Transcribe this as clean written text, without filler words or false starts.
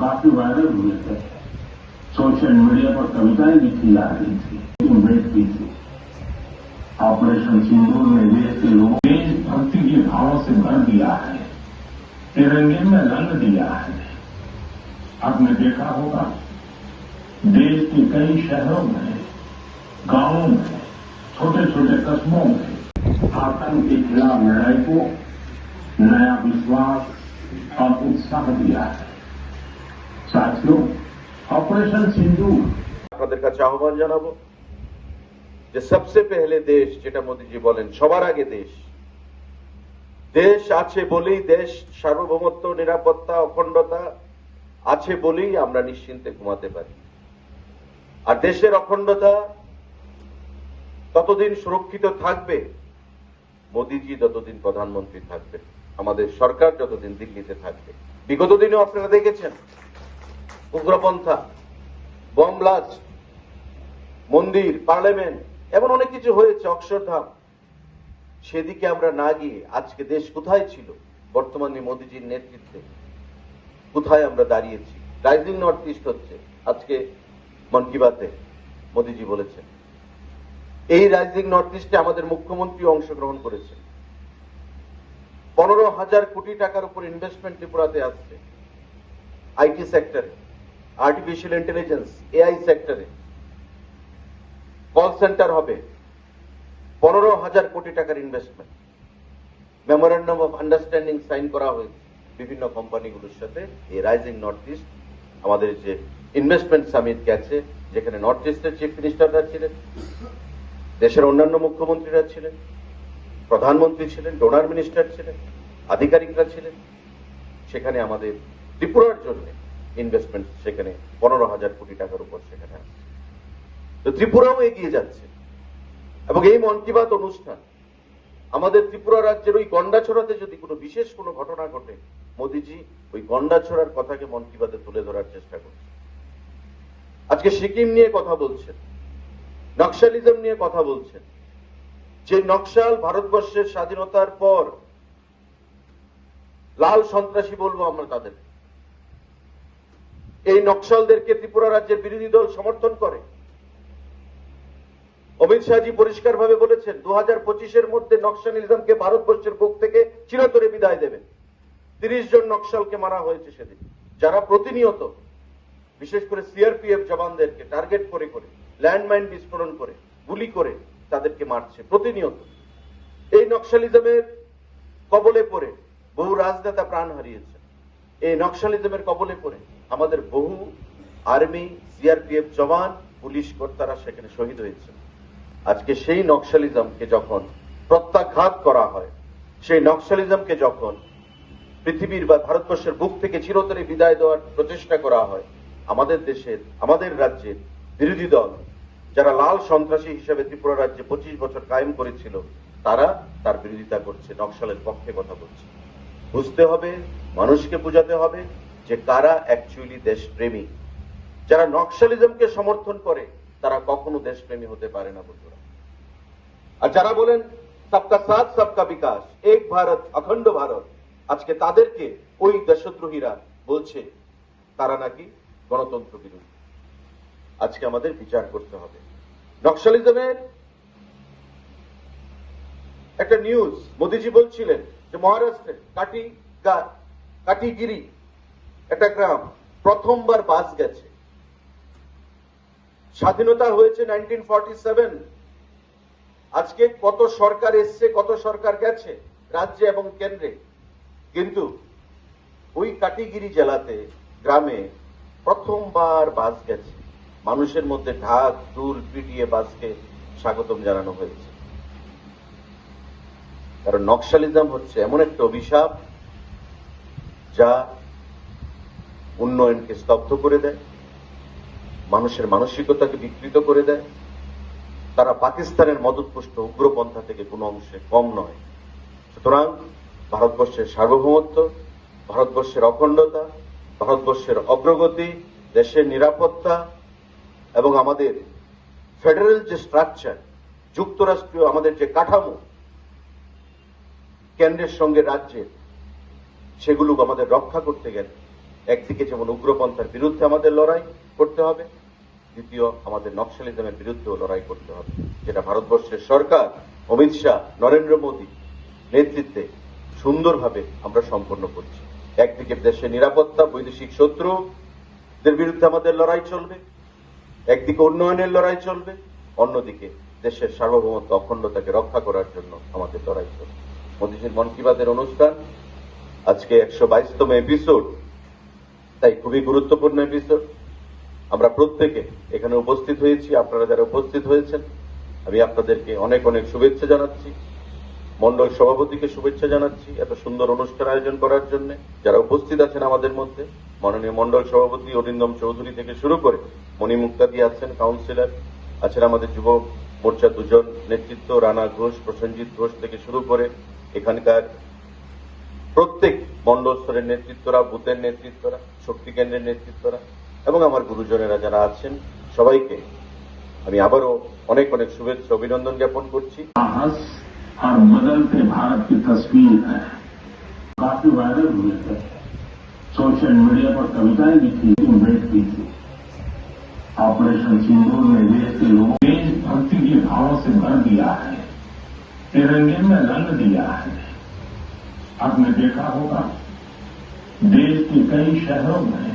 काफी वायरल हुए थे। सोशल मीडिया पर कविताएं लिखी जा रही थी, बेचती थी। ऑपरेशन सिंदूर ने देश के लोगों को देशभक्ति के भावों से भर दिया है, तिरंगे में रंग दिया है। आपने देखा होगा देश के कई शहरों में, गांवों में, छोटे छोटे कस्बों में आतंक के खिलाफ लड़ाई को नया विश्वास और उत्साह दिया है। साथियों, অপারেশন সিন্দুর আপনাদের কাছে আহ্বান জানাবো যে সবচেয়ে পহলে দেশ, যেটা মোদিজি বলেন সবার আগে দেশ আছে বলেই, দেশ সার্বভৌমত্ব, নিরাপত্তা, অখণ্ডতা আছে বলেই আমরা নিশ্চিন্তে ঘুমাতে পারি। আর দেশের অখণ্ডতা ততদিন সুরক্ষিত থাকবে মোদিজি যতদিন প্রধানমন্ত্রী থাকবে, আমাদের সরকার যতদিন দিল্লিতে থাকবে। বিগত দিনে আপনারা দেখেছেন উগ্রপন্থা, বম ব্লাস্ট, মন্দির, পার্লামেন্ট, এমন অনেক কিছু হয়েছে, অক্ষরধাম। সেদিকে আমরা না গিয়ে আজকে দেশ কোথায় ছিল, বর্তমানে মোদিজির নেতৃত্বে কোথায় আমরা দাঁড়িয়েছি। রাইজিং নর্থ ইস্ট হচ্ছে আজকে মন কি বাতে মোদিজি বলেছেন। এই রাইজিং নর্থ ইস্টে আমাদের মুখ্যমন্ত্রী অংশগ্রহণ করেছেন। 15,000 কোটি টাকার উপর ইনভেস্টমেন্ট ত্রিপুরাতে আসছে। আইটি সেক্টরে, আর্টিফিশিয়াল ইন্টেলিজেন্স, এআই সেক্টরে কল সেন্টার হবে। 15,000 কোটি টাকার investment. Memorandum of understanding sign করা হয়েছে বিভিন্ন কোম্পানিগুলোর সাথে। এই রাইজিং নর্থ ইস্ট আমাদের যে ইনভেস্টমেন্ট সামিট গেছে, যেখানে নর্থ ইস্টের চিফ মিনিস্টাররা ছিলেন, দেশের অন্যান্য মুখ্যমন্ত্রীরা ছিলেন, প্রধানমন্ত্রী ছিলেন, ডোনার মিনিস্টার ছিলেন, আধিকারিকরা ছিলেন। সেখানে আমাদের ত্রিপুরার জন্য ইনভেস্টমেন্ট সেখানে 15,000 কোটি টাকার উপর সেখানে আছে। তো ত্রিপুরাও এগিয়ে যাচ্ছে। এবং এই মন কি বাত অনুষ্ঠান আমাদের ত্রিপুরা রাজ্যের ওই গন্ডাছড়াতে যদি কোনো বিশেষ কোনো ঘটনা ঘটে, মোদিজি ওই গন্ডাছড়ার কথাকে মন কি বাতে তুলে ধরার চেষ্টা করছে। আজকে সিকিম নিয়ে কথা বলছেন, নকশালিজম নিয়ে কথা বলছেন। যে নকশাল ভারতবর্ষের স্বাধীনতার পর লাল সন্ত্রাসী বলবো আমরা তাদের, এই নকশালদেরকে ত্রিপুরা রাজ্যের বিরোধী দল সমর্থন করে। অমিত শাহজি পরিষ্কারভাবে বলেছেন 2025-এর মধ্যে নকশালিজমকে ভারতবর্ষের বুক থেকে চিরতরে বিদায় দেবেন। 30 জন নকশালকে মারা হয়েছে সেদিন, যারা প্রতিনিয়ত বিশেষ করে সিআরপিএফ জওয়ানদেরকে টার্গেট করে করে ল্যান্ডমাইন বিস্ফোরণ করে গুলি করে তাদেরকে মারছে প্রতিনিয়ত। এই নকশালিজমের কবলে পড়ে বহু রাজনেতা প্রাণ হারিয়েছে। এই নকশালিজমের কবলে পড়ে আমাদের বহু আর্মি, সিআরপিএফ জওয়ান, পুলিশ কর্তারা সেখানে শহীদ হয়েছে। আজকে সেই নকশালিজমকে যখন প্রত্যাঘাত করা হয়, সেই নকশালিজমকে যখন পৃথিবীর বা ভারতবর্ষের বুক থেকে চিরতরে বিদায় দেওয়ার প্রচেষ্টা করা হয়, আমাদের দেশের, আমাদের রাজ্যের বিরোধী দল যারা লাল সন্ত্রাসী হিসেবে ত্রিপুরা রাজ্যে 25 বছর কায়েম করেছিল, তারা তার বিরোধিতা করছে, নকশালের পক্ষে কথা বলছে। বুঝতে হবে, মানুষকে বোঝাতে হবে যে কারা অ্যাকচুয়ালি দেশপ্রেমী। যারা নকশালিজমকে সমর্থন করে তারা কখনো দেশপ্রেমী হতে পারে না বন্ধুরা। আর যারা বলেন সবকা সাথ সবকা বিকাশ, এক ভারত অখণ্ড ভারত, আজকে তাদেরকে ওই দেশদ্রোহীরা বলছে তারা নাকি গণতন্ত্র বিরোধী। আজকে আমাদের বিচার করতে হবে। নকশালিজমের একটা নিউজ, মোদিজি বলছিলেন যে মহারাষ্ট্রের কাটিগিরি একটা গ্রাম, প্রথমবার বাস গেছে। স্বাধীনতা হয়েছে 1947। আজকে কত সরকার এসছে, কত সরকার গেছে রাজ্যে এবং কেন্দ্রে, কিন্তু ওই কাটিগিরি জেলাতে, গ্রামে প্রথমবার বাস গেছে। মানুষের মধ্যে ঢাক ঢোল পিটিয়ে বাসকে স্বাগতম জানানো হয়েছে। কারণ নকশালিজম হচ্ছে এমন একটা অভিশাপ যা উন্নয়নকে স্তব্ধ করে দেয়, মানুষের মানসিকতাকে বিকৃত করে দেয়। তারা পাকিস্তানের মদতপুষ্ট উগ্রপন্থা থেকে কোনো অংশে কম নয়। সুতরাং ভারতবর্ষের সার্বভৌমত্ব, ভারতবর্ষের অখণ্ডতা, ভারতবর্ষের অগ্রগতি, দেশের নিরাপত্তা এবং আমাদের ফেডারেল যে স্ট্রাকচার, যুক্তরাষ্ট্রীয় আমাদের যে কাঠামো, কেন্দ্রের সঙ্গে রাজ্যের, সেগুলো আমাদের রক্ষা করতে গেলে একদিকে যেমন উগ্রপন্থার বিরুদ্ধে আমাদের লড়াই করতে হবে, দ্বিতীয় আমাদের নকশালিজমের বিরুদ্ধেও লড়াই করতে হবে, যেটা ভারতবর্ষের সরকার অমিত শাহ, নরেন্দ্র মোদী নেতৃত্বে সুন্দরভাবে আমরা সম্পন্ন করছি। একদিকে দেশের নিরাপত্তা, বৈদেশিক শত্রুদের বিরুদ্ধে আমাদের লড়াই চলবে, একদিকে উন্নয়নের লড়াই চলবে, অন্যদিকে দেশের সার্বভৌমত্ব অখণ্ডতাকে রক্ষা করার জন্য আমাদের লড়াই চলবে। মোদীজির মন কি বাতের অনুষ্ঠান আজকে 122তম এপিসোড, তাই খুবই গুরুত্বপূর্ণ এপিসোড। আমরা প্রত্যেকে এখানে উপস্থিত হয়েছি, আপনারা যারা উপস্থিত হয়েছেন আমি আপনাদেরকে অনেক অনেক শুভেচ্ছা জানাচ্ছি। মন্ডল সভাপতিকে শুভেচ্ছা জানাচ্ছি এত সুন্দর অনুষ্ঠান আয়োজন করার জন্য। যারা উপস্থিত আছেন আমাদের মধ্যে মাননীয় মন্ডল সভাপতি অরিন্দম চৌধুরী থেকে শুরু করে মণি মুক্তাদি আছেন, কাউন্সিলর আছেন, আমাদের যুব মোর্চা দুজন নেতৃত্ব রানা ঘোষ, প্রসেনজিৎ ঘোষ থেকে শুরু করে এখানকার প্রত্যেক মন্ডল স্তরের নেতৃত্বরা, বুথের নেতৃত্বরা, শক্তি কেন্দ্রের নেতৃত্বরা এবং আমার গুরুজনেরা যারা আছেন সবাইকে আমি আবারও অনেক অনেক শুভেচ্ছা অভিনন্দন জ্ঞাপন করছি। साहस और बदलते भारत की तस्वीर है, काफी वायरल हुए थे। सोशल मीडिया पर कविताएं लिखी, भेंट की थी। ऑपरेशन सिंदूर ने देश के लोगों देशभक्ति के भावों से भर दिया है, तिरंगे में रंग दिया है। आपने देखा होगा देश के कई शहरों में